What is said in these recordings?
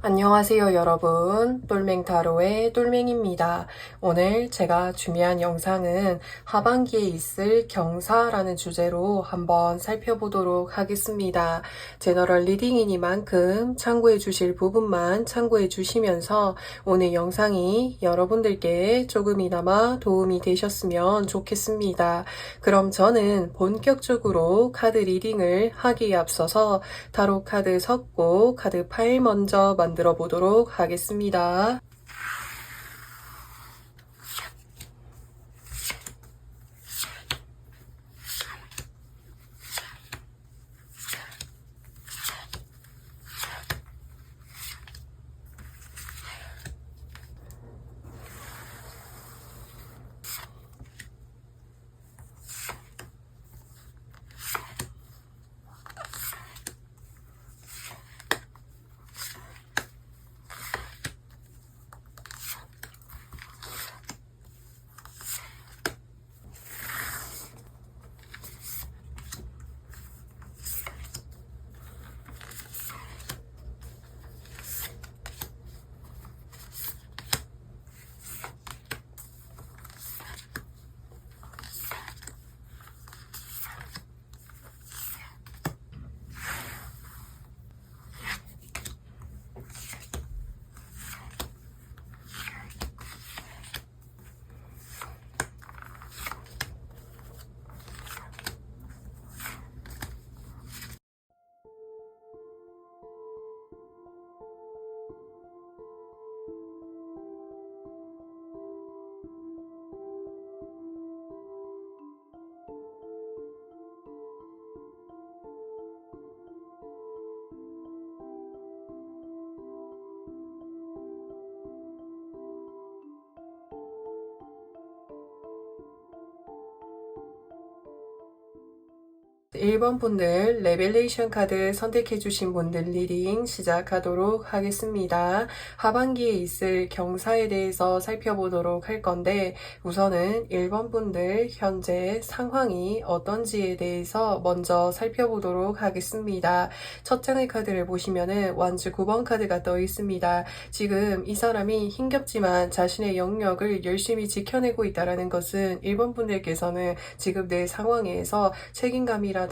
안녕하세요 여러분, 똘맹타로의 똘맹입니다. 오늘 제가 준비한 영상은 하반기에 있을 경사라는 주제로 한번 살펴보도록 하겠습니다. 제너럴 리딩이니만큼 참고해 주실 부분만 참고해 주시면서 오늘 영상이 여러분들께 조금이나마 도움이 되셨으면 좋겠습니다. 그럼 저는 본격적으로 카드 리딩을 하기에 앞서서 타로 카드 섞고 카드 파일 먼저 만들어 보도록 하겠습니다. (1번) 분들 레벨레이션 카드 선택해주신 분들 리딩 시작하도록 하겠습니다. 하반기에 있을 경사에 대해서 살펴보도록 할 건데 우선은 1번 분들 현재 상황이 어떤지에 대해서 먼저 살펴보도록 하겠습니다. 첫 장의 카드를 보시면은 완주 9번 카드가 떠 있습니다. 지금 이 사람이 힘겹지만 자신의 영역을 열심히 지켜내고 있다는 것은 1번 분들께서는 지금 내 상황에서 책임감이라든지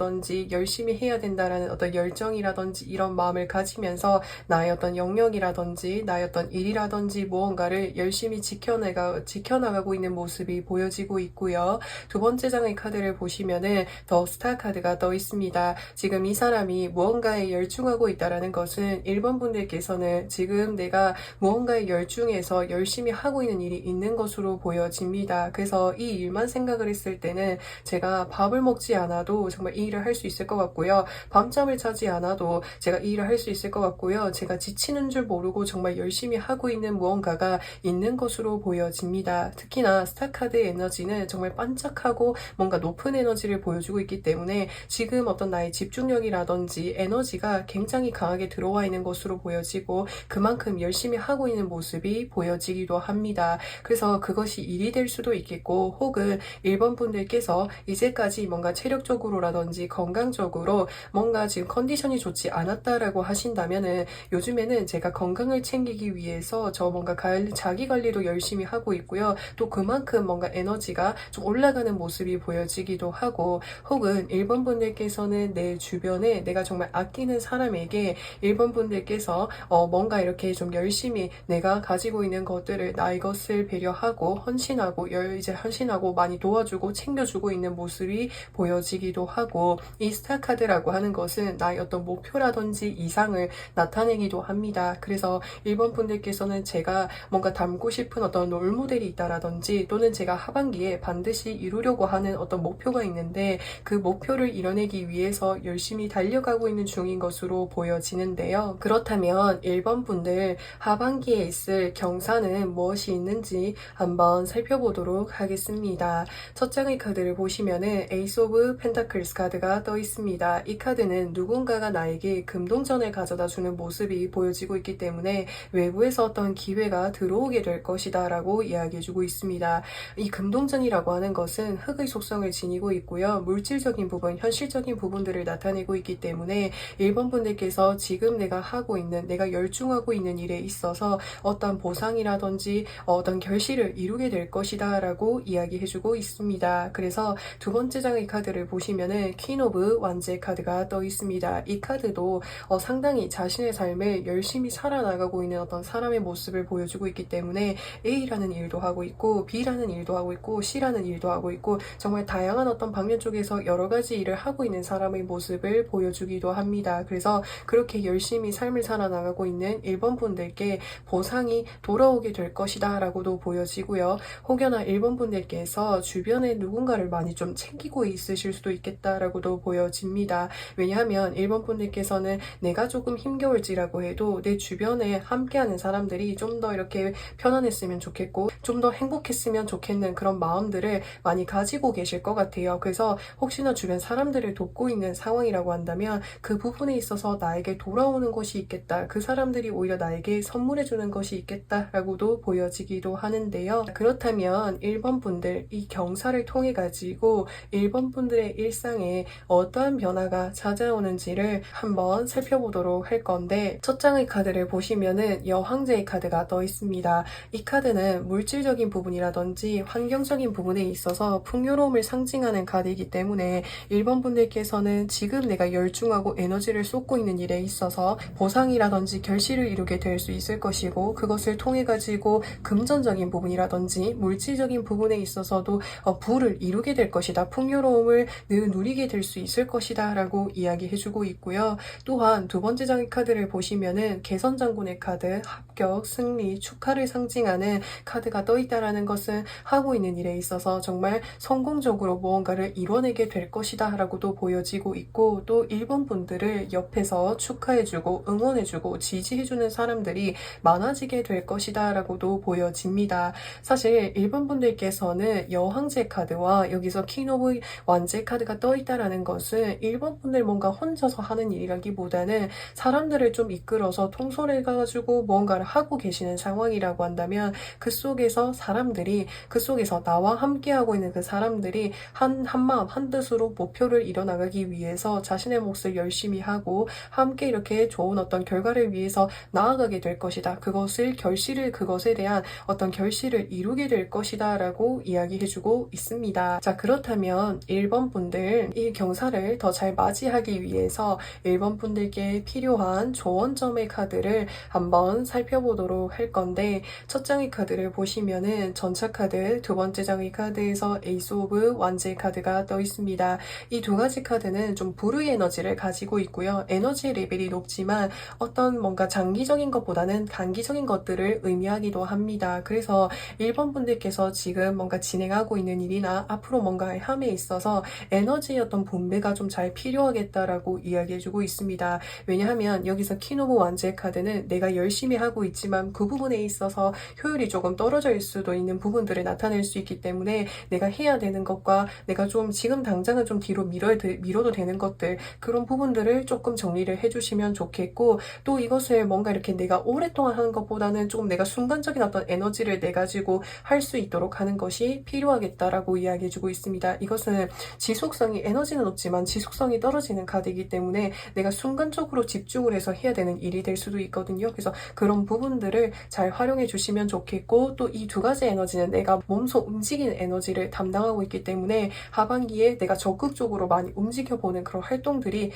열심히 해야 된다라는 어떤 열정이라든지 이런 마음을 가지면서 나의 어떤 영역이라든지 나의 어떤 일이라든지 무언가를 열심히 지켜나가고 있는 모습이 보여지고 있고요. 두 번째 장의 카드를 보시면은 더 스타 카드가 떠 있습니다. 지금 이 사람이 무언가에 열중하고 있다라는 것은 1번 분들께서는 지금 내가 무언가에 열중해서 열심히 하고 있는 일이 있는 것으로 보여집니다. 그래서 이 일만 생각을 했을 때는 제가 밥을 먹지 않아도 정말 이 일을 할 수 있을 것 같고요. 밤잠을 자지 않아도 제가 이 일을 할 수 있을 것 같고요. 제가 지치는 줄 모르고 정말 열심히 하고 있는 무언가가 있는 것으로 보여집니다. 특히나 스타카드의 에너지는 정말 반짝하고 뭔가 높은 에너지를 보여주고 있기 때문에 지금 어떤 나의 집중력이라든지 에너지가 굉장히 강하게 들어와 있는 것으로 보여지고 그만큼 열심히 하고 있는 모습이 보여지기도 합니다. 그래서 그것이 일이 될 수도 있겠고 혹은 1번 분들께서 이제까지 뭔가 체력적으로라든지 건강적으로 뭔가 지금 컨디션이 좋지 않았다라고 하신다면은 요즘에는 제가 건강을 챙기기 위해서 뭔가 자기 관리도 열심히 하고 있고요. 또 그만큼 뭔가 에너지가 좀 올라가는 모습이 보여지기도 하고 혹은 1번 분들께서는 내 주변에 내가 정말 아끼는 사람에게 1번 분들께서 뭔가 이렇게 좀 열심히 내가 가지고 있는 것들을 나의 것을 배려하고 헌신하고 많이 도와주고 챙겨주고 있는 모습이 보여지기도 하고 이 스타 카드라고 하는 것은 나의 어떤 목표라든지 이상을 나타내기도 합니다. 그래서 1번 분들께서는 제가 뭔가 닮고 싶은 어떤 롤모델이 있다라든지 또는 제가 하반기에 반드시 이루려고 하는 어떤 목표가 있는데 그 목표를 이뤄내기 위해서 열심히 달려가고 있는 중인 것으로 보여지는데요. 그렇다면 1번 분들 하반기에 있을 경사는 무엇이 있는지 한번 살펴보도록 하겠습니다. 첫 장의 카드를 보시면은 에이스 오브 펜타클스 카드 카드가 떠 있습니다. 이 카드는 누군가가 나에게 금동전을 가져다 주는 모습이 보여지고 있기 때문에 외부에서 어떤 기회가 들어오게 될 것이다 라고 이야기해주고 있습니다. 이 금동전이라고 하는 것은 흙의 속성을 지니고 있고요. 물질적인 부분, 현실적인 부분들을 나타내고 있기 때문에 1번 분들께서 지금 내가 하고 있는, 내가 열중하고 있는 일에 있어서 어떤 보상이라든지 어떤 결실을 이루게 될 것이다 라고 이야기해주고 있습니다. 그래서 두 번째 장의 카드를 보시면은 퀸 오브 완제 카드가 떠 있습니다. 이 카드도 상당히 자신의 삶을 열심히 살아나가고 있는 어떤 사람의 모습을 보여주고 있기 때문에 A라는 일도 하고 있고 B라는 일도 하고 있고 C라는 일도 하고 있고 정말 다양한 어떤 방면 쪽에서 여러 가지 일을 하고 있는 사람의 모습을 보여주기도 합니다. 그래서 그렇게 열심히 삶을 살아나가고 있는 1번 분들께 보상이 돌아오게 될 것이다 라고도 보여지고요. 혹여나 1번 분들께서 주변에 누군가를 많이 좀 챙기고 있으실 수도 있겠다라고도 보여집니다. 왜냐하면 1번 분들께서는 내가 조금 힘겨울지라고 해도 내 주변에 함께하는 사람들이 좀 더 이렇게 편안했으면 좋겠고 좀 더 행복했으면 좋겠는 그런 마음들을 많이 가지고 계실 것 같아요. 그래서 혹시나 주변 사람들을 돕고 있는 상황이라고 한다면 그 부분에 있어서 나에게 돌아오는 것이 있겠다. 그 사람들이 오히려 나에게 선물해주는 것이 있겠다라고도 보여지기도 하는데요. 그렇다면 1번 분들, 이 경사를 통해 가지고 1번 분들의 일상에 어떠한 변화가 찾아오는지를 한번 살펴보도록 할 건데 첫 장의 카드를 보시면은 여왕제의 카드가 떠 있습니다. 이 카드는 물질적인 부분이라든지 환경적인 부분에 있어서 풍요로움을 상징하는 카드이기 때문에 1번 분들께서는 지금 내가 열중하고 에너지를 쏟고 있는 일에 있어서 보상이라든지 결실을 이루게 될 수 있을 것이고 그것을 통해 가지고 금전적인 부분이라든지 물질적인 부분에 있어서도 부를 이루게 될 것이다. 풍요로움을 늘 누리게 될 수 있을 것이다 라고 이야기해주고 있고요. 또한 두 번째 장의 카드를 보시면은 개선장군의 카드, 합격, 승리, 축하를 상징하는 카드가 떠 있다라는 것은 하고 있는 일에 있어서 정말 성공적으로 무언가를 이뤄내게 될 것이다 라고도 보여지고 있고 또 1번 분들을 옆에서 축하해주고 응원해주고 지지해주는 사람들이 많아지게 될 것이다 라고도 보여집니다. 사실 1번 분들께서는 여왕제 카드와 여기서 퀸 오브 완제 카드가 떠 있다라는 것은 1번 분들 뭔가 혼자서 하는 일이라기보다는 사람들을 좀 이끌어서 통솔해가지고 뭔가를 하고 계시는 상황이라고 한다면 그 속에서 사람들이 그 속에서 나와 함께하고 있는 그 사람들이 한마음 한뜻으로 목표를 이뤄나가기 위해서 자신의 몫을 열심히 하고 함께 이렇게 좋은 어떤 결과를 위해서 나아가게 될 것이다. 그것에 대한 어떤 결실을 이루게 될 것이다 라고 이야기해주고 있습니다. 자, 그렇다면 1번 분들 이 경사를 더 잘 맞이하기 위해서 1번 분들께 필요한 조언점의 카드를 한번 살펴보도록 할 건데 첫 장의 카드를 보시면은 전차 카드, 두 번째 장의 카드에서 에이스 오브 완제 카드가 떠 있습니다. 이 두 가지 카드는 좀 불의 에너지를 가지고 있고요. 에너지 레벨이 높지만 어떤 뭔가 장기적인 것보다는 단기적인 것들을 의미하기도 합니다. 그래서 1번 분들께서 지금 뭔가 진행하고 있는 일이나 앞으로 뭔가 함에 있어서 에너지의 어떤 분배가 좀 잘 필요하겠다라고 이야기해주고 있습니다. 왜냐하면 여기서 퀸 오브 완제 카드는 내가 열심히 하고 있지만 그 부분에 있어서 효율이 조금 떨어져 있을 수도 있는 부분들을 나타낼 수 있기 때문에 내가 해야 되는 것과 내가 좀 지금 당장은 좀 뒤로 미뤄도 되는 것들 그런 부분들을 조금 정리를 해주시면 좋겠고 또 이것을 뭔가 이렇게 내가 오랫동안 하는 것보다는 조금 내가 순간적인 어떤 에너지를 내가지고 할 수 있도록 하는 것이 필요하겠다라고 이야기해주고 있습니다. 이것은 지속성이 에너지는 높지만 지속성이 떨어지는 카드이기 때문에 내가 순간적으로 집중을 해서 해야 되는 일이 될 수도 있거든요. 그래서 그런 부분들을 잘 활용해 주시면 좋겠고 또 이 두 가지 에너지는 내가 몸소 움직이는 에너지를 담당하고 있기 때문에 하반기에 내가 적극적으로 많이 움직여보는 그런 활동들이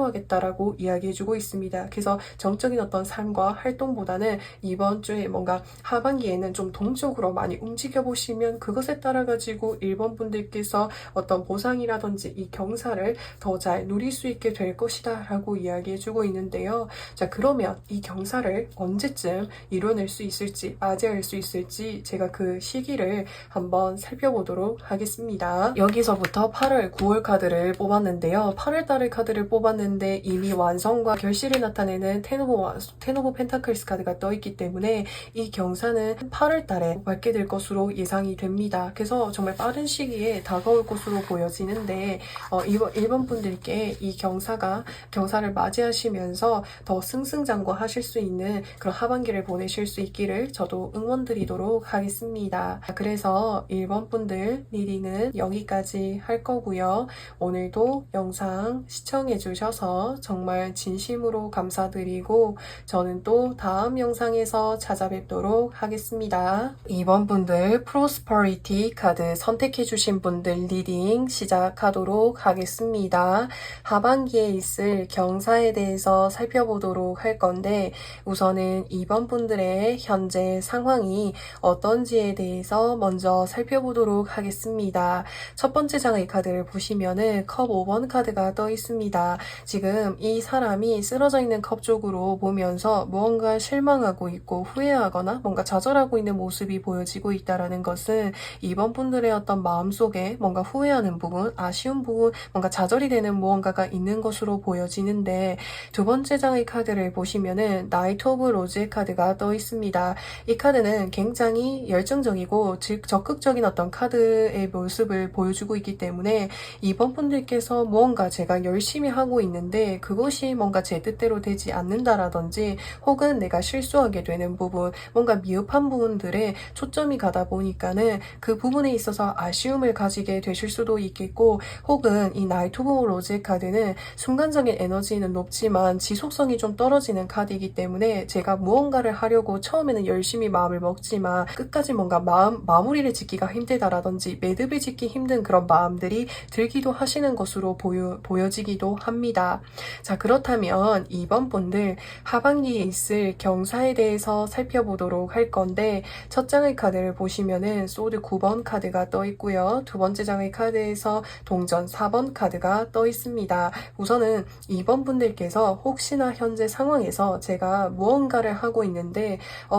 필요하겠다라고 이야기해주고 있습니다. 그래서 정적인 어떤 삶과 활동보다는 이번 주에 뭔가 하반기에는 좀 동적으로 많이 움직여보시면 그것에 따라 가지고 1번 분들께서 어떤 보상이라든지 이 경사를 더 잘 누릴 수 있게 될 것이다 라고 이야기해주고 있는데요. 자, 그러면 이 경사를 언제쯤 이뤄낼 수 있을지 맞이할 수 있을지 제가 그 시기를 한번 살펴보도록 하겠습니다. 여기서부터 8월, 9월 카드를 뽑았는데요. 8월 달의 카드를 뽑았는데 이미 완성과 결실을 나타내는 텐 오브 펜타클스 카드가 떠있기 때문에 이 경사는 8월 달에 받게 될 것으로 예상이 됩니다. 그래서 정말 빠른 시기에 다가올 것으로 보여지는데 1번 분들께 이 경사를 맞이하시면서 더 승승장구하실 수 있는 그런 하반기를 보내실 수 있기를 저도 응원드리도록 하겠습니다. 그래서 1번 분들 리딩은 여기까지 할 거고요. 오늘도 영상 시청해 주셔서 정말 진심으로 감사드리고 저는 또 다음 영상에서 찾아뵙도록 하겠습니다. 2번 분들 프로스퍼리티 카드 선택해 주신 분들 리딩 시작하도록 하겠습니다. 하반기에 있을 경사에 대해서 살펴보도록 할 건데 우선은 2번 분들의 현재 상황이 어떤지에 대해서 먼저 살펴보도록 하겠습니다. 첫 번째 장의 카드를 보시면은 컵 5번 카드가 떠 있습니다. 지금 이 사람이 쓰러져 있는 컵 쪽으로 보면서 무언가 실망하고 있고 후회하거나 뭔가 좌절하고 있는 모습이 보여지고 있다는 것은 2번 분들의 어떤 마음속에 뭔가 후회하는 부분, 아쉬운 부분, 뭔가 좌절이 되는 무언가가 있는 것으로 보여지는데 두 번째 장의 카드를 보시면은 나이트 오브 로즈의 카드가 떠 있습니다. 이 카드는 굉장히 열정적이고 즉 적극적인 어떤 카드의 모습을 보여주고 있기 때문에 2번 분들께서 무언가 제가 열심히 하고 있는데 그것이 뭔가 제 뜻대로 되지 않는다라든지 혹은 내가 실수하게 되는 부분, 뭔가 미흡한 부분들에 초점이 가다 보니까는 그 부분에 있어서 아쉬움을 가지게 되실 수도 있겠고 혹은 이 나이트 오브 로즈의 카드는 순간적인 에너지는 높지만 지속성이 좀 떨어지는 카드이기 때문에 제가 무언가를 하려고 처음에는 열심히 마음을 먹지만 끝까지 뭔가 마무리를 짓기가 힘들다라든지 매듭을 짓기 힘든 그런 마음들이 들기도 하시는 것으로 보여지기도 합니다. 자, 그렇다면 2번 분들 하반기에 있을 경사에 대해서 살펴보도록 할 건데 첫 장의 카드를 보시면은 소드 9번 카드가 떠 있고요. 두 번째 장의 카드에서 동전 4번 카드가 떠 있습니다. 우선은 2번 분들께서 혹시나 현재 상황에서 제가 무언가를 하고 있는데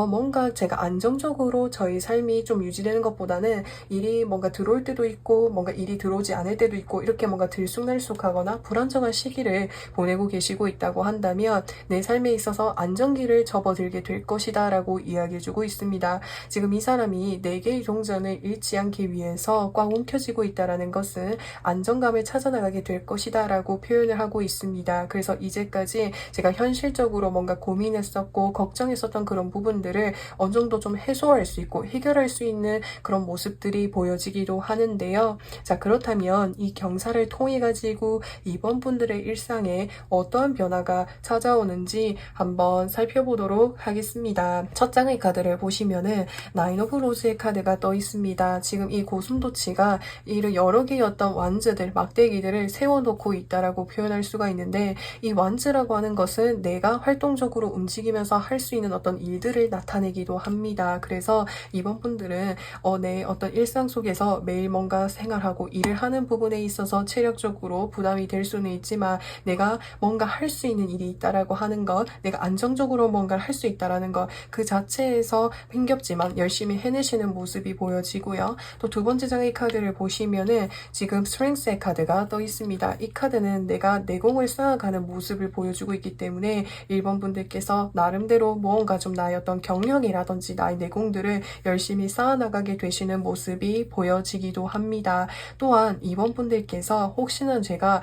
뭔가 제가 안정적으로 저희 삶이 좀 유지되는 것보다는 일이 뭔가 들어올 때도 있고 뭔가 일이 들어오지 않을 때도 있고 이렇게 뭔가 들쑥날쑥하거나 불안정한 시기를 보내고 계시고 있다고 한다면 내 삶에 있어서 안정기를 접어들게 될 것이다 라고 이야기해주고 있습니다. 지금 이 사람이 4개의 동전을 잃지 않기 위해서 꽉 움켜쥐고 있다는 것은 안정감을 찾아나가게 될 것이다 라고 표현을 하고 있습니다. 그래서 이제까지 제가 현실적으로 뭔가 고민했었고 걱정했었던 그런 부분들을 어느 정도 좀 해소할 수 있고 해결할 수 있는 그런 모습들이 보여지기도 하는데요. 자, 그렇다면 이 경사를 통해 가지고 이번 분들의 일상에 어떠한 변화가 찾아오는지 한번 살펴보도록 하겠습니다. 첫 장의 카드를 보시면은 나인 오브 로즈의 카드가 떠 있습니다. 지금 이 고슴도치가 이를 여러 개의 어떤 완즈들, 막대기들을 세워놓고 있다라고 표현할 수가 있는데 이 완즈라고 하는 것은 내가 활동적으로 움직이면서 할 수 있는 어떤 일들을 나타내기도 합니다. 그래서 이번 분들은 내 어떤 일상 속에서 매일 뭔가 생활하고 일을 하는 부분에 있어서 체력적으로 부담이 될 수는 있지만 내가 뭔가 할 수 있는 일이 있다라고 하는 것, 내가 안정적으로 뭔가를 할 수 있다라는 것, 그 자체에서 힘겹지만 열심히 해내시는 모습이 보여지고요. 또 두 번째 장의 카드를 보시면은 지금 스트렝스의 카드가 떠 있습니다. 이 카드는 내가 내공을 쌓아가는 모습을 보여주고 있기 때문에 1번 분들께서 나름대로 무언가 좀 나의 어떤 경력이라든지 나의 내공들을 열심히 쌓아나가게 되시는 모습이 보여지기도 합니다. 또한 2번 분들께서 혹시나 제가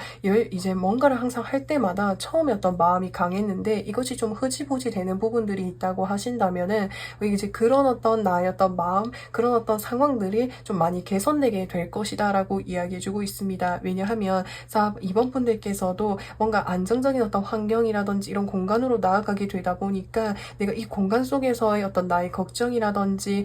이제 뭔가를 항상 할 때마다 처음에 어떤 마음이 강했는데 이것이 좀 흐지부지 되는 부분들이 있다고 하신다면은 이제 그런 어떤 나의 어떤 마음, 그런 어떤 상황들이 좀 많이 개선되게 될 것이다 라고 이야기해주고 있습니다. 왜냐하면 2번 분들께서도 뭔가 안정적인 어떤 환경이라든지 이런 공간으로 나아가게 되다 보니까 내가 이 공간 속에서의 어떤 나의 걱정이라든지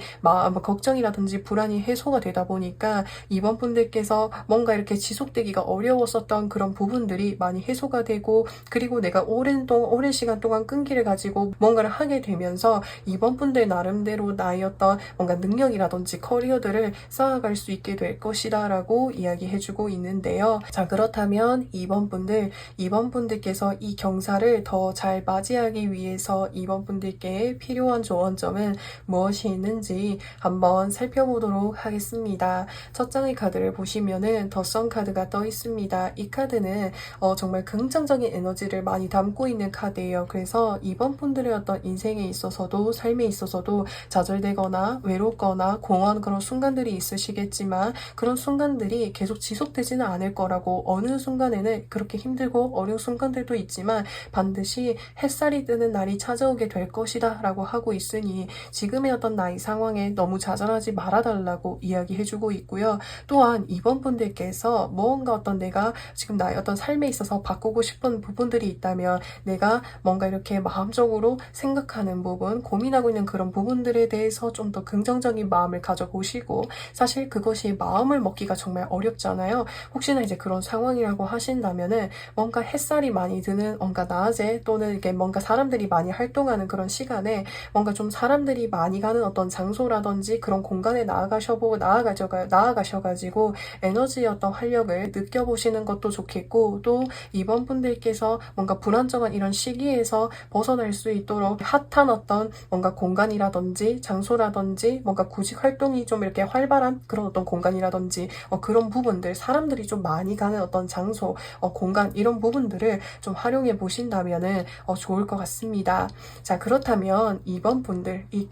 불안이 해소가 되다 보니까 2번 분들께서 뭔가 이렇게 지속되기가 어려웠었던 그런 부분들이 많이 해소가 되고 그리고 내가 오랜 시간 동안 끈기를 가지고 뭔가를 하게 되면서 2번 분들 나름대로 나의 어떤 뭔가 능력이라든지 커리어들을 쌓아갈 수 있게 될 것이다 라고 이야기해주고 있는데요. 자, 그렇다면 2번 분들께서 이 경사를 더 잘 맞이하기 위해서 2번 분들께 필요한 조언점은 무엇이 있는지 한번 살펴보도록 하겠습니다. 첫 장의 카드를 보시면은 더 선 카드가 떠 있습니다. 이 카드는 정말 긍정적인 에너지를 많이 담고 있는 카드예요. 그래서 2번 분들의 어떤 인생에 있어서도 삶에 있어서도 좌절되거나 외롭거나 공허한 그런 순간들이 있으시겠지만 그런 순간들이 계속 지속되지는 쉽지는 않을 거라고, 어느 순간에는 그렇게 힘들고 어려운 순간들도 있지만 반드시 햇살이 뜨는 날이 찾아오게 될 것이다 라고 하고 있으니 지금의 어떤 나이 상황에 너무 좌절하지 말아달라고 이야기해주고 있고요. 또한 이번 분들께서 무언가 어떤 내가 지금 나의 어떤 삶에 있어서 바꾸고 싶은 부분들이 있다면, 내가 뭔가 이렇게 마음적으로 생각하는 부분, 고민하고 있는 그런 부분들에 대해서 좀 더 긍정적인 마음을 가져보시고, 사실 그것이 마음을 먹기가 정말 어렵잖아요. 혹시나 이제 그런 상황이라고 하신다면은 뭔가 햇살이 많이 드는 뭔가 낮에, 또는 이게 뭔가 사람들이 많이 활동하는 그런 시간에 뭔가 좀 사람들이 많이 가는 어떤 장소라든지 그런 공간에 나아가셔가지고 에너지의 어떤 활력을 느껴보시는 것도 좋겠고, 또 이번 분들께서 뭔가 불안정한 이런 시기에서 벗어날 수 있도록 핫한 어떤 뭔가 공간이라든지 장소라든지 뭔가 구직 활동이 좀 이렇게 활발한 그런 어떤 공간이라든지 그런 부분들, 사람들이 좀 많이 가는 어떤 장소, 공간, 이런 부분들을 좀 활용해 보신다면은 좋을 것 같습니다. 자, 그렇다면 이번 분들 이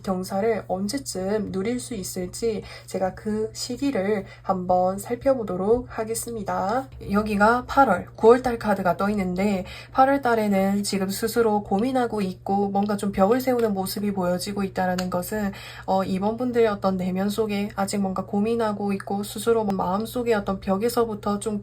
경사를 언제쯤 누릴 수 있을지 제가 그 시기를 한번 살펴보도록 하겠습니다. 여기가 8월, 9월달 카드가 떠 있는데, 8월 달에는 지금 스스로 고민하고 있고 뭔가 좀 벽을 세우는 모습이 보여지고 있다는 것은 이번 분들의 어떤 내면 속에 아직 뭔가 고민하고 있고 스스로 마음속의 어떤 벽에서부터 좀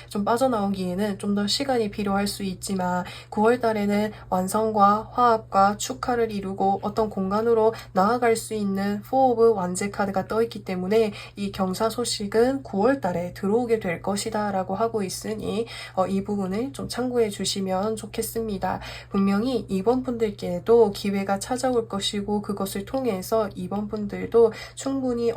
좀 빠져나오기에는 좀 더 시간이 필요할 수 있지만, 9월 달에는 완성과 화합과 축하를 이루고 어떤 공간으로 나아갈 수 있는 4 오브 완제 카드가 떠 있기 때문에 이 경사 소식은 9월 달에 들어오게 될 것이다 라고 하고 있으니 이 부분을 좀 참고해 주시면 좋겠습니다. 분명히 이번 분들께도 기회가 찾아올 것이고, 그것을 통해서 이번 분들도 충분히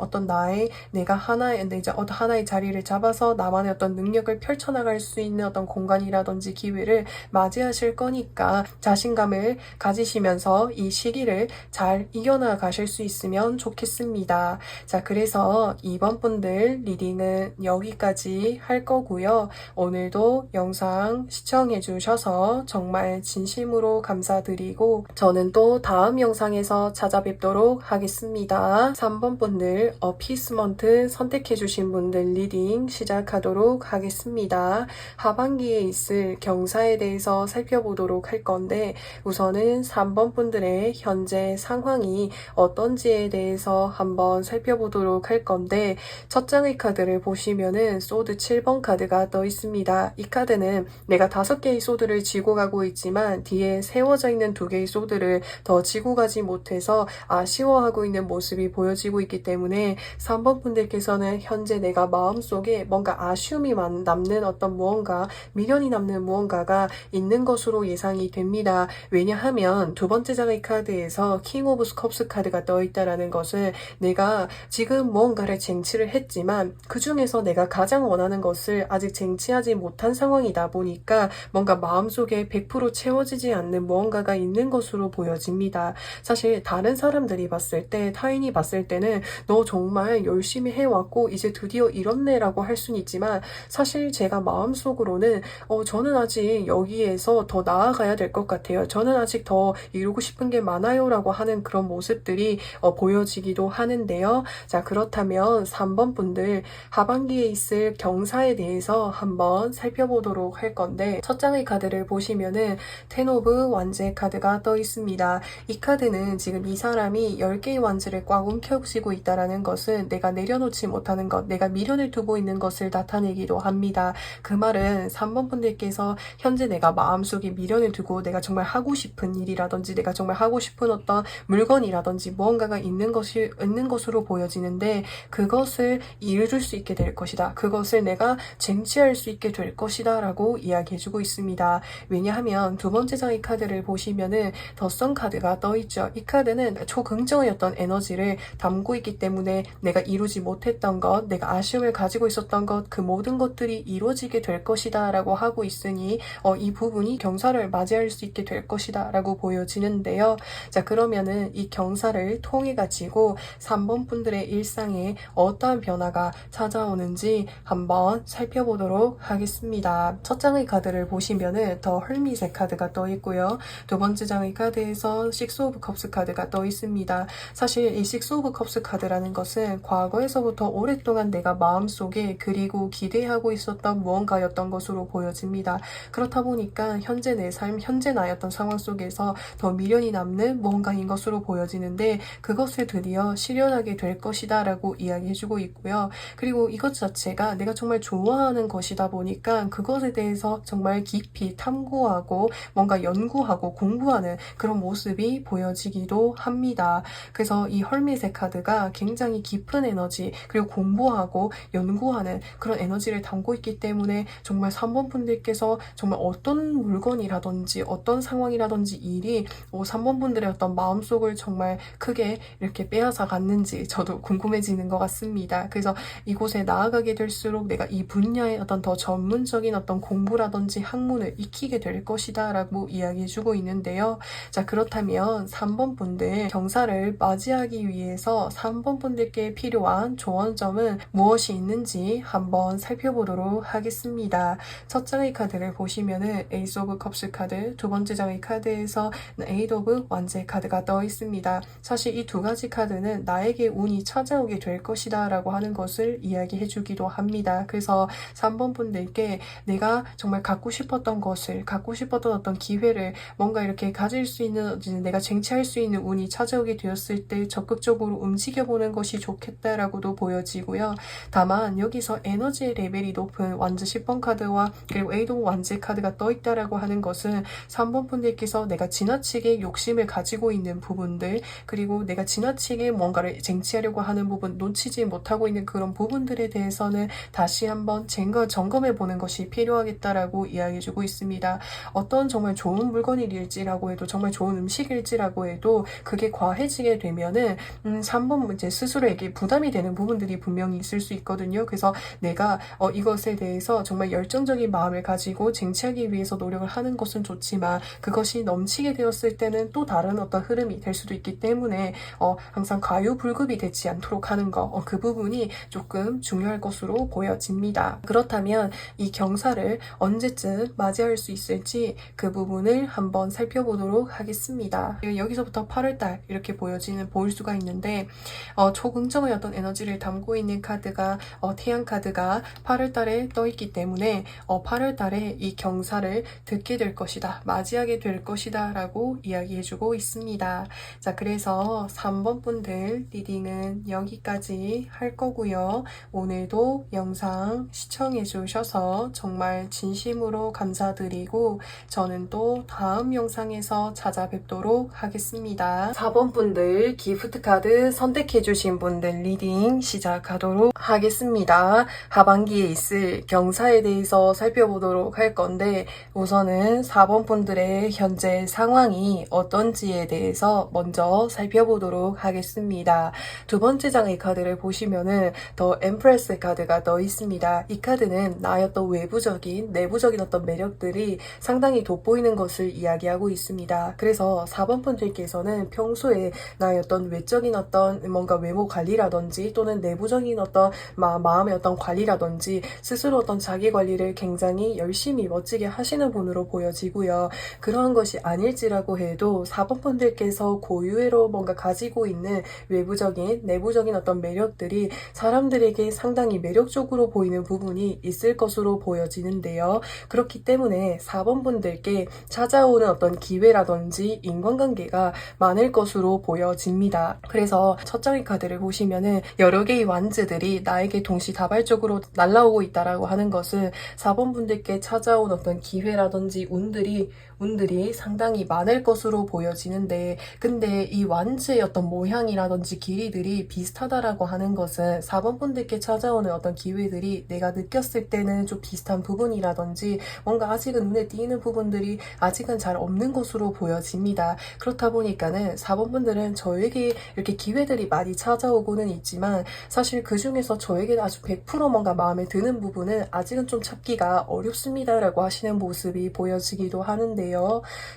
내가 하나의 자리를 잡아서 나만의 어떤 능력을 펼쳐나갈 수 있는 어떤 공간이라든지 기회를 맞이하실 거니까 자신감을 가지시면서 이 시기를 잘 이겨나가실 수 있으면 좋겠습니다. 자, 그래서 이번 분들 리딩은 여기까지 할 거고요. 오늘도 영상 시청해 주셔서 정말 진심으로 감사드리고, 저는 또 다음 영상에서 찾아뵙도록 하겠습니다. 3번 분들 어피스먼트 선택해 주신 분들 리딩 시작하도록 하겠습니다. 하반기에 있을 경사에 대해서 살펴보도록 할 건데, 우선은 3번 분들의 현재 상황이 어떤지에 대해서 한번 살펴보도록 할 건데, 첫 장의 카드를 보시면은 소드 7번 카드가 떠 있습니다. 이 카드는 내가 5개의 소드를 쥐고 가고 있지만 뒤에 세워져 있는 2개의 소드를 더 쥐고 가지 못해서 아쉬워하고 있는 모습이 보여지고 있기 때문에 3번 분들께서는 현재 내가 마음속에 뭔가 아쉬움이 남는 어떤 무언가, 미련이 남는 무언가가 있는 것으로 예상이 됩니다. 왜냐하면 두 번째 장의 카드에서 킹 오브 컵스 카드가 떠 있다라는 것은 내가 지금 무언가를 쟁취를 했지만 그 중에서 내가 가장 원하는 것을 아직 쟁취하지 못한 상황이다 보니까 뭔가 마음속에 100% 채워지지 않는 무언가가 있는 것으로 보여집니다. 사실 다른 사람들이 봤을 때, 타인이 봤을 때는 너 정말 열심히 해왔고 이제 드디어 이렇네 라고 할 수는 있지만, 사실 제가 마음속으로는 저는 아직 여기에서 더 나아가야 될 것 같아요. 저는 아직 더 이루고 싶은 게 많아요 라고 하는 그런 모습들이 보여지기도 하는데요. 자, 그렇다면 3번 분들 하반기에 있을 경사에 대해서 한번 살펴보도록 할 건데, 첫 장의 카드를 보시면은 10 오브 완제 카드가 떠 있습니다. 이 카드는 지금 이 사람이 10개의 완제를 꽉 움켜쥐고 있다는 것은 내가 내려놓지 못하는 것, 내가 미련을 두고 있는 것을 나타내기도 합니다. 그 말은 3번 분들께서 현재 내가 마음속에 미련을 두고 내가 정말 하고 싶은 일이라든지 내가 정말 하고 싶은 어떤 물건이라든지 무언가가 있는 것으로 보여지는데, 그것을 이룰 수 있게 될 것이다. 그것을 내가 쟁취할 수 있게 될 것이다 라고 이야기해주고 있습니다. 왜냐하면 두 번째 장의 카드를 보시면은 더선 카드가 떠있죠. 이 카드는 초긍정의 어떤 에너지를 담고 있기 때문에 내가 이루지 못했던 것, 내가 아쉬움을 가지고 있었던 것, 그 모든 것들이 이루어지게 될 것이다 라고 하고 있으니 이 부분이 경사를 맞이할 수 있게 될 것이다 라고 보여지는데요. 자, 그러면은 이 경사를 통해 가지고 3번 분들의 일상에 어떠한 변화가 찾아오는지 한번 살펴보도록 하겠습니다. 첫 장의 카드를 보시면은 더 헐밋의 카드가 떠 있고요. 두 번째 장의 카드에서 6 오브 컵스 카드가 떠 있습니다. 사실 이 6 오브 컵스 카드라는 것은 과거에서부터 오랫동안 내가 마음속에 그리고 기대하고 있었던 무언가였던 것으로 보여집니다. 그렇다 보니까 현재 내 삶, 현재 나였던 상황 속에서 더 미련이 남는 무언가인 것으로 보여지는데 그것을 드디어 실현하게 될 것이다 라고 이야기해주고 있고요. 그리고 이것 자체가 내가 정말 좋아하는 것이다 보니까 그것에 대해서 정말 깊이 탐구하고 뭔가 연구하고 공부하는 그런 모습이 보여지기도 합니다. 그래서 이 헐밋의 카드가 굉장히 깊은 에너지 그리고 공부하고 연구하는 그런 에너지를 담고 있기 때문에 정말 3번 분들께서 정말 어떤 물건이라든지 어떤 상황이라든지 일이 3번 분들의 어떤 마음속을 정말 크게 이렇게 빼앗아 갔는지 저도 궁금해지는 것 같습니다. 그래서 이곳에 나아가게 될수록 내가 이 분야의 어떤 더 전문적인 어떤 공부라든지 학문을 익히게 될 것이다 라고 이야기해주고 있는데요. 자, 그렇다면 3번 분들 경사를 맞이하기 위해서 3번 분들께 필요한 조언점은 무엇이 있는지 한번 살펴보도록 하겠습니다. 첫 장의 카드를 보시면은 에이스 오브 컵스 카드, 두 번째 장의 카드에서 에이드 오브 완즈의 카드가 떠 있습니다. 사실 이 두 가지 카드는 나에게 운이 찾아오게 될 것이다 라고 하는 것을 이야기해 주기도 합니다. 그래서 3번 분들께 내가 정말 갖고 싶었던 것을, 갖고 싶었던 어떤 기회를 뭔가 이렇게 가질 수 있는, 내가 쟁취할 수 있는 운이 찾아오게 되었을 때 적극적으로 움직여보는 것이 좋겠다라고도 보여지고요. 다만 여기서 에너지의 레벨이 높은 완즈 10번 카드와 그리고 에이드 오브 완즈 카드가 떠 있다라고 하는 것은 3번 분들께서 내가 지나치게 욕심을 가지고 있는 부분들, 그리고 내가 지나치게 뭔가를 쟁취하려고 하는 부분, 놓치지 못하고 있는 그런 부분들에 대해서는 다시 한번 점검해 보는 것이 필요하겠다라고 이야기해주고 있습니다. 어떤 정말 좋은 물건일지라고 해도, 정말 좋은 음식일지라고 해도 그게 과해지게 되면은 3번 문제 스스로에게 부담이 되는 부분들이 분명히 있을 수 있거든요. 그래서 내가 이것에 대해서 정말 열정적인 마음을 가지고 쟁취하기 위해서 노력을 하는 것은 좋지만 그것이 넘치게 되었을 때는 또 다른 어떤 흐름이 될 수도 있기 때문에 항상 과유불급이 되지 않도록 하는 거, 그 부분이 조금 중요할 것으로 보여집니다. 그렇다면 이 경사를 언제쯤 맞이할 수 있을지 그 부분을 한번 살펴보도록 하겠습니다. 여기서부터 8월달 이렇게 보일 수가 있는데 초긍정의 어떤 에너지를 담고 있는 카드가 태양 카드가 8월달에 떠 있기 때문에 8월달에 이 경사를 듣게 될 것이다, 맞이하게 될 것이다 라고 이야기해주고 있습니다. 자, 그래서 3번 분들 리딩은 여기까지 할 거고요. 오늘도 영상 시청해 주셔서 정말 진심으로 감사드리고 저는 또 다음 영상에서 찾아뵙도록 하겠습니다. 4번 분들 기프트 카드 선택해 주신 분들 리딩 시작하도록 하겠습니다. 하반기에 있을 경사에 대해서 살펴보도록 할 건데 우선은 4번 분들의 현재 상황이 어떤지에 대해서 먼저 살펴보도록 하겠습니다. 두 번째 장의 카드를 보시면은 더 엠프레스 카드가 떠 있습니다. 이 카드는 나의 어떤 외부적인, 내부적인 어떤 매력들이 상당히 돋보이는 것을 이야기하고 있습니다. 그래서 4번 분들께서는 평소에 나의 어떤 외적인 어떤 뭔가 외모 관리라든지 또는 내부적인 어떤 마음의 어떤 관리라든지 스스로 어떤 자기 관리를 굉장히 열심히 멋지게 하시는 분으로 보여지고요. 그러한 것이 아닐지라고 해도 4번 분들께서 고유로 뭔가 가지고 있는 외부적인, 내부적인 어떤 매력들이 사람들에게 상당히 매력적으로 보이는 부분이 있을 것으로 보여지는데요. 그렇기 때문에 4번 분들께 찾아오는 어떤 기회라든지 인간관계가 많을 것으로 보여집니다. 그래서 첫 장의 카드를 보시면은 여러 개의 완즈들이 나에게 동시다발적으로 날아오고 있다라고 하는 것은 4번 분들께 찾아온 어떤 기회라든지 운들이 상당히 많을 것으로 보여지는데, 근데 이 완즈의 어떤 모양이라든지 길이들이 비슷하다라고 하는 것은 4번 분들께 찾아오는 어떤 기회들이 내가 느꼈을 때는 좀 비슷한 부분이라든지 뭔가 아직은 눈에 띄는 부분들이 아직은 잘 없는 것으로 보여집니다. 그렇다 보니까는 4번 분들은 저에게 이렇게 기회들이 많이 찾아오고는 있지만 사실 그 중에서 저에게 아주 100% 뭔가 마음에 드는 부분은 아직은 좀 찾기가 어렵습니다라고 하시는 모습이 보여지기도 하는데요.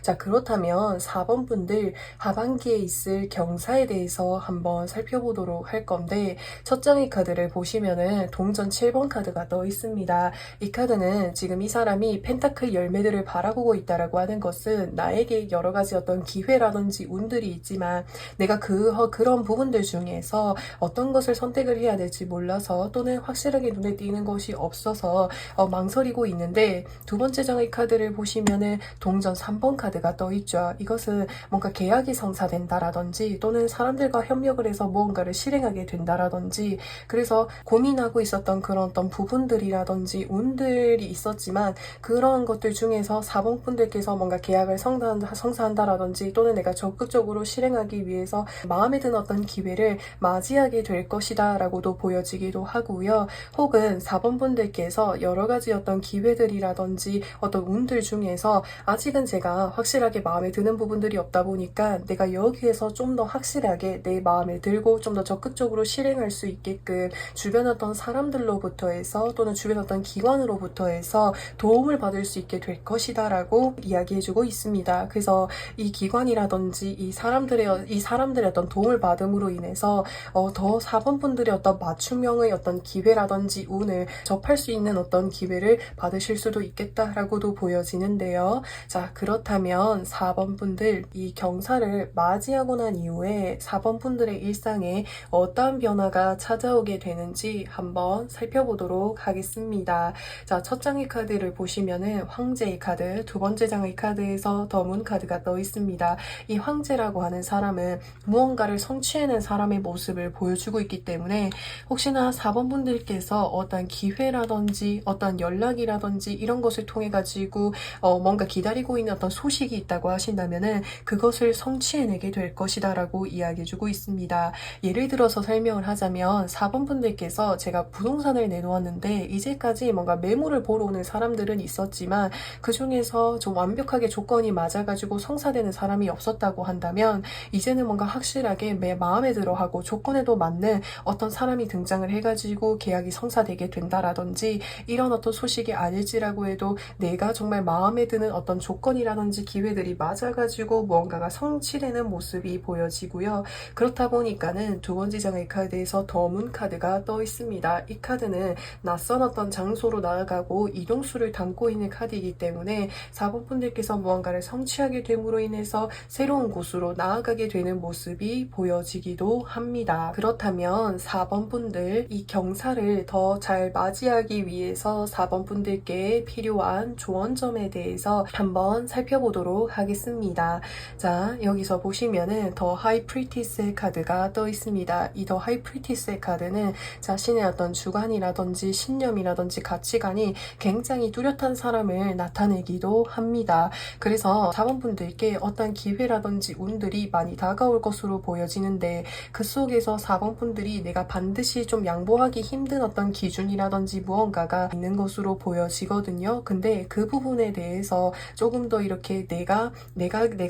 자, 그렇다면 4번 분들 하반기에 있을 경사에 대해서 한번 살펴보도록 할 건데 첫 장의 카드를 보시면은 동전 7번 카드가 떠 있습니다. 이 카드는 지금 이 사람이 펜타클 열매들을 바라보고 있다라고 하는 것은 나에게 여러 가지 어떤 기회라든지 운들이 있지만 내가 그런 부분들 중에서 어떤 것을 선택을 해야 될지 몰라서 없어서 또는 확실하게 눈에 띄는 것이 없어서 망설이고 있는데, 두 번째 장의 카드를 보시면은 동전 3번 카드가 떠 있죠. 이것은 뭔가 계약이 성사된다라든지 또는 사람들과 협력을 해서 무언가를 실행하게 된다라든지, 그래서 고민하고 있었던 그런 어떤 부분들이라든지 운들이 있었지만 그런 것들 중에서 4번 분들께서 뭔가 계약을 성사한다라든지 또는 내가 적극적으로 실행하기 위해서 마음에 드는 어떤 기회를 맞이하게 될 것이다 라고도 보여지기도 하고요. 혹은 4번 분들께서 여러 가지 어떤 기회들이라든지 어떤 운들 중에서 아직은 제가 확실하게 마음에 드는 부분들이 없다 보니까 내가 여기에서 좀 더 확실하게 내 마음에 들고 좀 더 적극적으로 실행할 수 있게끔 주변 어떤 사람들로부터 해서 또는 주변 어떤 기관으로부터 해서 도움을 받을 수 있게 될 것이다 라고 이야기해주고 있습니다. 그래서 이 기관이라든지 이 사람들의 어떤 도움을 받음으로 인해서 더 4번 분들의 어떤 맞춤형의 어떤 기회라든지 운을 접할 수 있는 어떤 기회를 받으실 수도 있겠다라고도 보여지는데요. 자, 그렇다면 4번 분들, 이 경사를 맞이하고 난 이후에 4번 분들의 일상에 어떠한 변화가 찾아오게 되는지 한번 살펴보도록 하겠습니다. 자, 첫 장의 카드를 보시면은 황제의 카드, 두 번째 장의 카드에서 더문 카드가 떠 있습니다. 이 황제라고 하는 사람은 무언가를 성취해낸 사람의 모습을 보여주고 있기 때문에 혹시나 4번 분들께서 어떤 기회라든지 어떤 연락이라든지 이런 것을 통해 가지고 뭔가 기다리고 있는 어떤 소식이 있다고 하신다면은 그것을 성취해내게 될 것이다 라고 이야기해주고 있습니다. 예를 들어서 설명을 하자면 4번 분들께서 제가 부동산을 내놓았는데 이제까지 뭔가 매물을 보러 오는 사람들은 있었지만 그 중에서 좀 완벽하게 조건이 맞아가지고 성사되는 사람이 없었다고 한다면 이제는 뭔가 확실하게 내 마음에 들어하고 조건에도 맞는 어떤 사람이 등장을 해가지고 계약이 성사되게 된다라든지 이런 어떤 소식이 아닐지라고 해도 내가 정말 마음에 드는 어떤 조건이라든지 기회들이 맞아가지고 무언가가 성취되는 모습이 보여지고요. 그렇다 보니까는 두 번째 장의 카드에서 더문 카드가 떠 있습니다. 이 카드는 낯선 어떤 장소로 나아가고 이동수를 담고 있는 카드이기 때문에 4번 분들께서 무언가를 성취하게 됨으로 인해서 새로운 곳으로 나아가게 되는 모습이 보여지기도 합니다. 그렇다면 4번 분들, 이 경사를 더 잘 맞이하기 위해서 4번 분들께 필요한 조언점에 대해서 한번 살펴보도록 하겠습니다. 자, 여기서 보시면은 더 하이프리티스의 카드가 떠 있습니다. 이 더 하이프리티스의 카드는 자신의 어떤 주관이라든지 신념이라든지 가치관이 굉장히 뚜렷한 사람을 나타내기도 합니다. 그래서 4번 분들께 어떤 기회라든지 운들이 많이 다가올 것으로 보여지는데 그 속에서 4번 분들이 내가 반드시 좀 양보하기 힘든 어떤 기준이라든지 무언가가 있는 것으로 보여지거든요. 근데 그 부분에 대해서 조금 더 이렇게 내가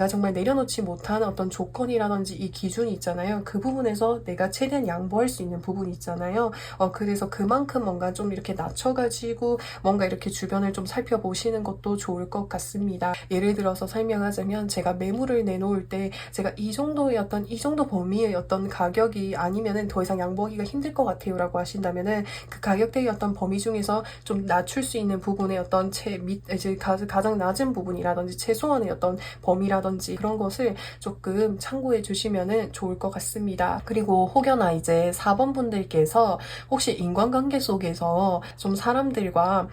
정말 내려놓지 못한 어떤 조건이라든지 이 기준이 있잖아요. 그 부분에서 내가 최대한 양보할 수 있는 부분이 있잖아요. 그래서 그만큼 뭔가 좀 이렇게 낮춰가지고 뭔가 이렇게 주변을 좀 살펴보시는 것도 좋을 것 같습니다. 예를 들어서 설명하자면 제가 매물을 내놓을 때 제가 이 정도 범위의 어떤 가격이 아니면은 더 이상 양보하기가 힘들 것 같아요 라고 하신다면은 그 가격대의 어떤 범위 중에서 좀 낮출 수 있는 부분의 어떤 가장 낮은 부분이라든지 최소한의 어떤 범위라든지 그런 것을 조금 참고해 주시면은 좋을 것 같습니다. 그리고 혹여나 이제 4번 분들께서 혹시 인간관계 속에서 좀 사람들과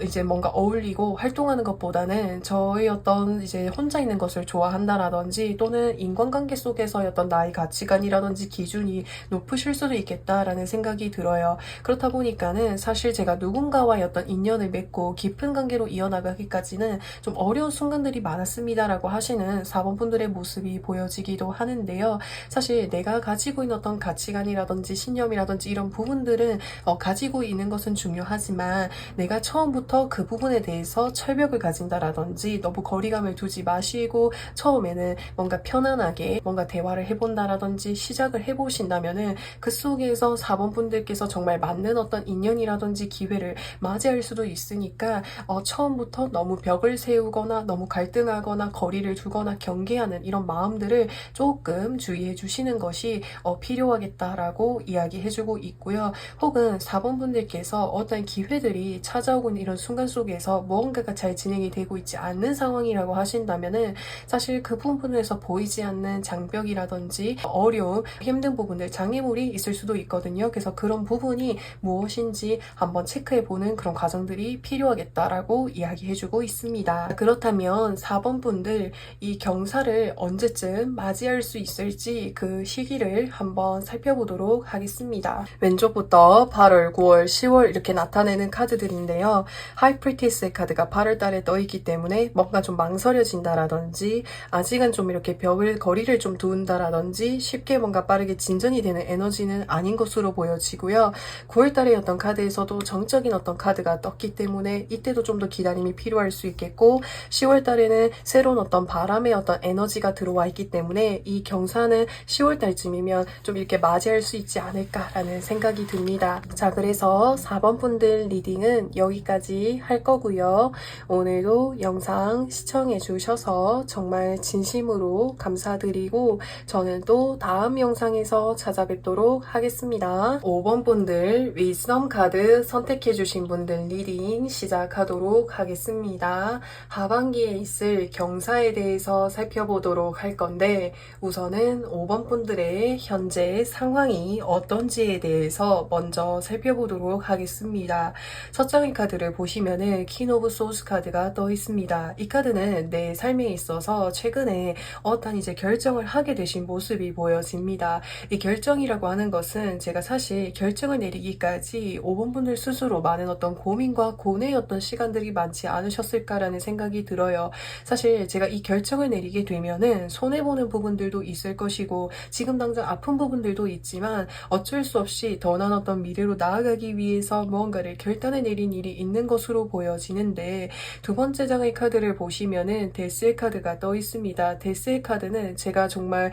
이제 뭔가 어울리고 활동하는 것보다는 저의 어떤 이제 혼자 있는 것을 좋아한다라든지 또는 인간관계 속에서의 어떤 나의 가치관이라든지 기준이 높으실 수도 있겠다라는 생각이 들어요. 그렇다 보니까는 사실 제가 누군가와의 어떤 인연을 맺고 깊은 관계로 이어나가기까지는 좀 어려운 순간들이 많았습니다라고 하시는 4번 분들의 모습이 보여지기도 하는데요. 사실 내가 가지고 있는 어떤 가치관이라든지 신념이라든지 이런 부분들은 가지고 있는 것은 중요하지만 내가 처음부터 그 부분에 대해서 철벽을 가진다라든지 너무 거리감을 두지 마시고 처음에는 뭔가 편안하게 뭔가 대화를 해본다라든지 시작을 해보신다면은 그 속에서 4번 분들께서 정말 맞는 어떤 인연이라든지 기회를 맞이할 수도 있으니까 처음부터 너무 벽을 세우거나 너무 갈등하거나 거리를 두거나 경계하는 이런 마음들을 조금 주의해 주시는 것이 필요하겠다라고 이야기해주고 있고요. 혹은 4번 분들께서 어떤 기회들이 찾아오고 있는 이런 순간 속에서 무언가가 잘 진행이 되고 있지 않는 상황이라고 하신다면은 사실 그 부분에서 보이지 않는 장벽이라든지 어려움, 힘든 부분들, 장애물이 있을 수도 있거든요. 그래서 그런 그런 부분이 무엇인지 한번 체크해보는 그런 과정들이 필요하겠다라고 이야기해주고 있습니다. 그렇다면 4번 분들 이 경사를 언제쯤 맞이할 수 있을지 그 시기를 한번 살펴보도록 하겠습니다. 왼쪽부터 8월, 9월, 10월 이렇게 나타내는 카드들인데요. 하이프리티스의 카드가 8월 달에 떠있기 때문에 뭔가 좀 망설여진다라든지 아직은 좀 이렇게 거리를 좀 두는다라든지 쉽게 뭔가 빠르게 진전이 되는 에너지는 아닌 것으로 보여지고요. 9월 달에 어떤 카드에서도 정적인 어떤 카드가 떴기 때문에 이때도 좀 더 기다림이 필요할 수 있겠고 10월 달에는 새로운 어떤 바람의 어떤 에너지가 들어와 있기 때문에 이 경사는 10월 달쯤이면 좀 이렇게 맞이할 수 있지 않을까라는 생각이 듭니다. 자, 그래서 4번 분들 리딩은 여기까지 할 거고요. 오늘도 영상 시청해 주셔서 정말 진심으로 감사드리고 저는 또 다음 영상에서 찾아뵙도록 하겠습니다. 5번 분들 위즈덤 카드 선택해 주신 분들 리딩 시작하도록 하겠습니다. 하반기에 있을 경사에 대해서 살펴보도록 할 건데 우선은 5번 분들의 현재 상황이 어떤지에 대해서 먼저 살펴보도록 하겠습니다. 첫 장의 카드를 보시면은 퀸 오브 소스 카드가 떠 있습니다. 이 카드는 내 삶에 있어서 최근에 어떤 이제 결정을 하게 되신 모습이 보여집니다. 이 결정이라고 하는 것은 제가 사실 결정을 내리기까지 5번 분들 스스로 많은 어떤 고민과 고뇌의 어떤 시간들이 많지 않으셨을까라는 생각이 들어요. 사실 제가 이 결정을 내리게 되면은 손해보는 부분들도 있을 것이고 지금 당장 아픈 부분들도 있지만 어쩔 수 없이 더 나은 어떤 미래로 나아가기 위해서 무언가를 결단을 내린 일이 있는 것으로 보여지는데 두 번째 장의 카드를 보시면은 데스의 카드가 떠 있습니다. 데스의 카드는 제가 정말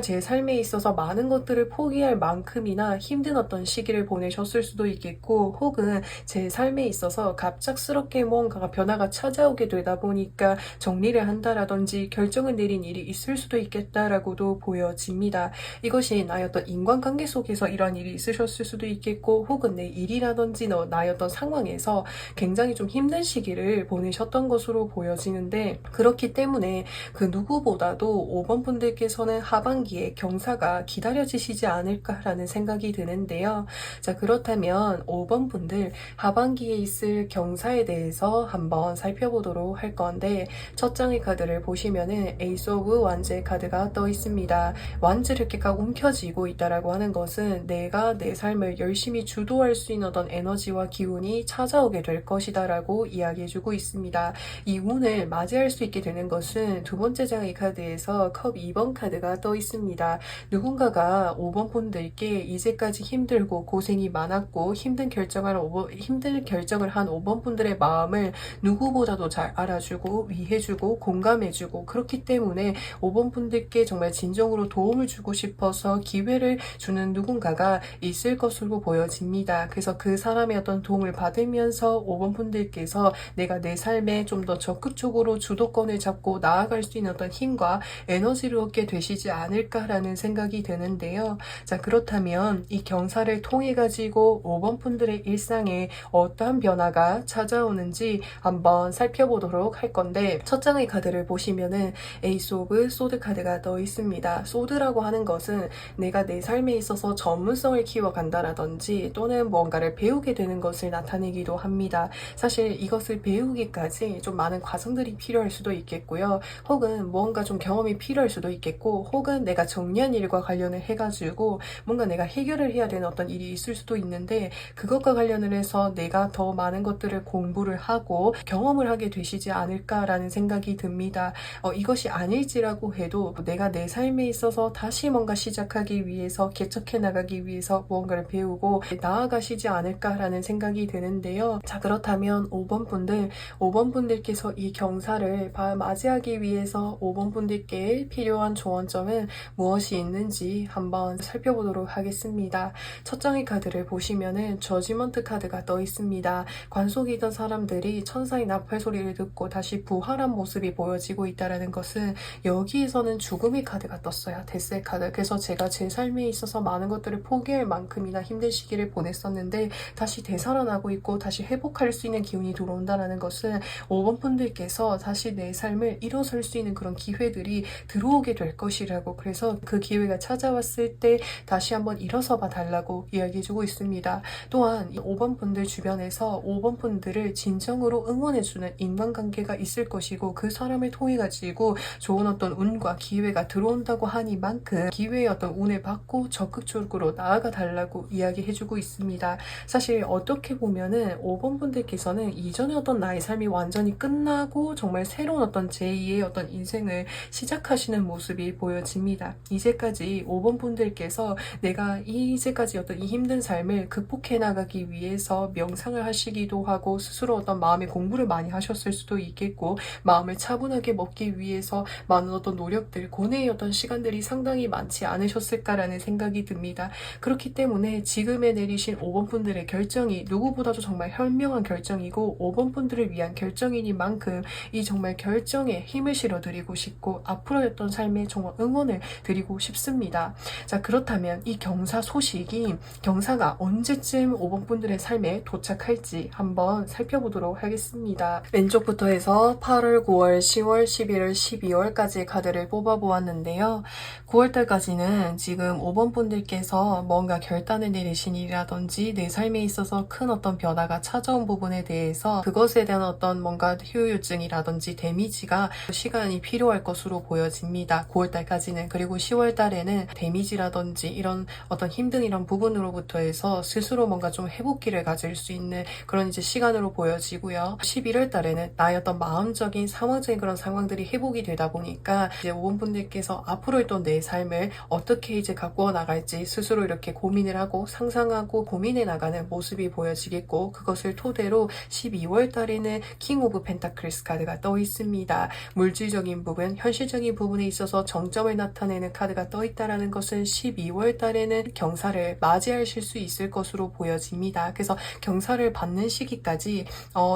제 삶에 있어서 많은 것들을 포기할 만큼이나 힘든 어떤 시기를 보내셨을 수도 있겠고 혹은 제 삶에 있어서 갑작스럽게 뭔가가 변화가 찾아오게 되다 보니까 정리를 한다라든지 결정을 내린 일이 있을 수도 있겠다라고도 보여집니다. 이것이 나의 어떤 인간관계 속에서 이러한 일이 있으셨을 수도 있겠고 혹은 내 일이라든지 나의 어떤 상황에서 굉장히 좀 힘든 시기를 보내셨던 것으로 보여지는데 그렇기 때문에 그 누구보다도 5번 분들께서는 하반기에 경사가 기다려지시지 않을까라는 생각이 드는데요. 자, 그렇다면 5번 분들 하반기에 있을 경사에 대해서 한번 살펴보도록 할 건데 첫 장의 카드를 보시면은 에이스 오브 완즈의 카드가 떠 있습니다. 완즈를 이렇게 각 움켜쥐고 있다라고 하는 것은 내가 내 삶을 열심히 주도할 수 있는 어떤 에너지와 기운이 찾아오게 될 것이다 라고 이야기해주고 있습니다. 이 운을 맞이할 수 있게 되는 것은 두 번째 장의 카드에서 컵 2번 카드가 떠 있습니다. 누군가가 5번 분들께 이제까지 힘들고 고생이 많았고 힘든 결정을 한 5번 분들의 마음을 누구보다도 잘 알아주고 위해주고 공감해주고 그렇기 때문에 5번 분들께 정말 진정으로 도움을 주고 싶어서 기회를 주는 누군가가 있을 것으로 보여집니다. 그래서 그 사람의 어떤 도움을 받으면서 5번 분들께서 내가 내 삶에 좀 더 적극적으로 주도권을 잡고 나아갈 수 있는 어떤 힘과 에너지를 얻게 되시지 않을까라는 생각이 드는데요. 자, 그렇다면 이 경사를 통해 가지고 5번 분들의 일상에 어떠한 변화가 찾아오는지 한번 살펴보도록 할 건데 첫 장의 카드를 보시면은 에이스 오브 소드 카드가 떠 있습니다. 소드라고 하는 것은 내가 내 삶에 있어서 전문성을 키워간다라든지 또는 무언가를 배우게 되는 것을 나타내기도 합니다. 사실 이것을 배우기까지 좀 많은 과정들이 필요할 수도 있겠고요. 혹은 무언가 좀 경험이 필요할 수도 있겠고 혹은 내가 정리한 일과 관련을 해가지고 뭔가 내가 해결을 해야 되는 어떤 일이 있을 수도 있는데 그것과 관련을 해서 내가 더 많은 것들을 공부를 하고 경험을 하게 되시지 않을까라는 생각이 듭니다. 이것이 아닐지라고 해도 내가 내 삶에 있어서 다시 뭔가 시작하기 위해서 개척해 나가기 위해서 무언가를 배우고 나아가시지 않을까라는 생각이 드는데요. 자, 그렇다면 5번 분들께서 이 경사를 맞이하기 위해서 5번 분들께 필요한 조언점은 무엇이 있는지 한번 살펴보도록 하겠습니다. 첫 장의 카드를 보시면은 저지먼트 카드가 떠 있습니다. 관속이던 사람들이 천사의 나팔 소리를 듣고 다시 부활한 모습이 보여지고 있다는 것은 여기에서는 죽음의 카드가 떴어요. 데스의 카드. 그래서 제가 제 삶에 있어서 많은 것들을 포기할 만큼이나 힘든 시기를 보냈었는데 다시 되살아나고 있고 다시 회복할 수 있는 기운이 들어온다는 것은 5번 분들께서 다시 내 삶을 일어설 수 있는 그런 기회들이 들어오게 될 것이라고 그래서 그 기회가 찾아왔을 때 다시 한번 일어서 봐 달라 달라고 이야기해주고 있습니다. 또한 5번 분들 주변에서 5번 분들을 진정으로 응원해주는 인간관계가 있을 것이고 그 사람을 통해 가지고 좋은 어떤 운과 기회가 들어온다고 하니만큼 기회의 어떤 운을 받고 적극적으로 나아가 달라고 이야기해주고 있습니다. 사실 어떻게 보면은 5번 분들께서는 이전의 어떤 나의 삶이 완전히 끝나고 정말 새로운 어떤 제2의 어떤 인생을 시작하시는 모습이 보여집니다. 이제까지 5번 분들께서 내가 이제까지 어떤 이 힘든 삶을 극복해 나가기 위해서 명상을 하시기도 하고 스스로 어떤 마음의 공부를 많이 하셨을 수도 있겠고 마음을 차분하게 먹기 위해서 많은 어떤 노력들, 고뇌의 어떤 시간들이 상당히 많지 않으셨을까라는 생각이 듭니다. 그렇기 때문에 지금에 내리신 5번 분들의 결정이 누구보다도 정말 현명한 결정이고 5번 분들을 위한 결정이니만큼 이 정말 결정에 힘을 실어드리고 싶고 앞으로의 어떤 삶에 정말 응원을 드리고 싶습니다. 자, 그렇다면 이 경사 소식이 경사가 언제쯤 5번 분들의 삶에 도착할지 한번 살펴보도록 하겠습니다. 왼쪽부터 해서 8월, 9월, 10월, 11월, 12월까지 카드를 뽑아보았는데요. 9월달까지는 지금 5번 분들께서 뭔가 결단을 내리신 일이라든지 내 삶에 있어서 큰 어떤 변화가 찾아온 부분에 대해서 그것에 대한 어떤 뭔가 후유증이라든지 데미지가 시간이 필요할 것으로 보여집니다. 9월달까지는. 그리고 10월달에는 데미지라든지 이런 어떤 힘든 이런 부분으로부터 해서 스스로 뭔가 좀 회복기를 가질 수 있는 그런 이제 시간으로 보여지고요. 11월달에는 나의 어떤 마음적인 상황적인 그런 상황들이 회복이 되다 보니까 이제 5번 분들께서 앞으로의 또 내 삶을 어떻게 이제 가꾸어 나갈지 스스로 이렇게 고민을 하고 상상하고 고민해 나가는 모습이 보여지겠고 그것을 토대로 12월 달에는 킹 오브 펜타클스 카드가 떠 있습니다. 물질적인 부분, 현실적인 부분에 있어서 정점을 나타내는 카드가 떠 있다라는 것은 12월 달에는 경사를 맞이하실 수 있을 것으로 보여집니다. 그래서 경사를 받는 시기까지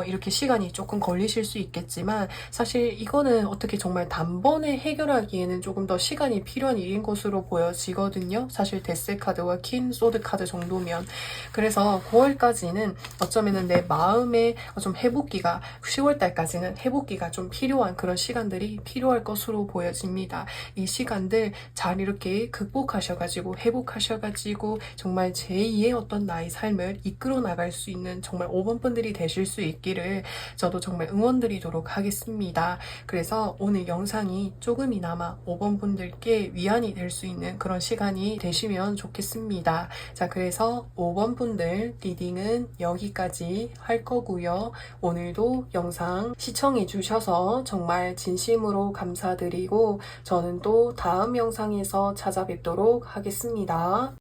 이렇게 시간이 조금 걸리실 수 있겠지만 사실 이거는 어떻게 정말 단번에 해결하기에는 조금 더 시간이 필요한 일인 것으로 보여지거든요. 사실 데스 카드와 퀸 소드 카드 정도면. 그래서 9월까지는 어쩌면은 내 마음의 좀 회복기가 10월달까지는 회복기가 좀 필요한 그런 시간들이 필요할 것으로 보여집니다. 이 시간들 잘 이렇게 극복하셔가지고 회복하셔가지고 정말 제2의 어떤 나의 삶을 이끌어 나갈 수 있는 정말 5번 분들이 되실 수 있기를 저도 정말 응원드리도록 하겠습니다. 그래서 오늘 영상이 조금이나마 5번 분들께 위안이 될 수 있는 그런 시간이 되시면 좋겠습니다. 자, 그래서 5번 분들 리딩은 여기까지 할 거고요. 오늘도 영상 시청해 주셔서 정말 진심으로 감사드리고 저는 또 다음 영상에서 찾아뵙도록 하겠습니다.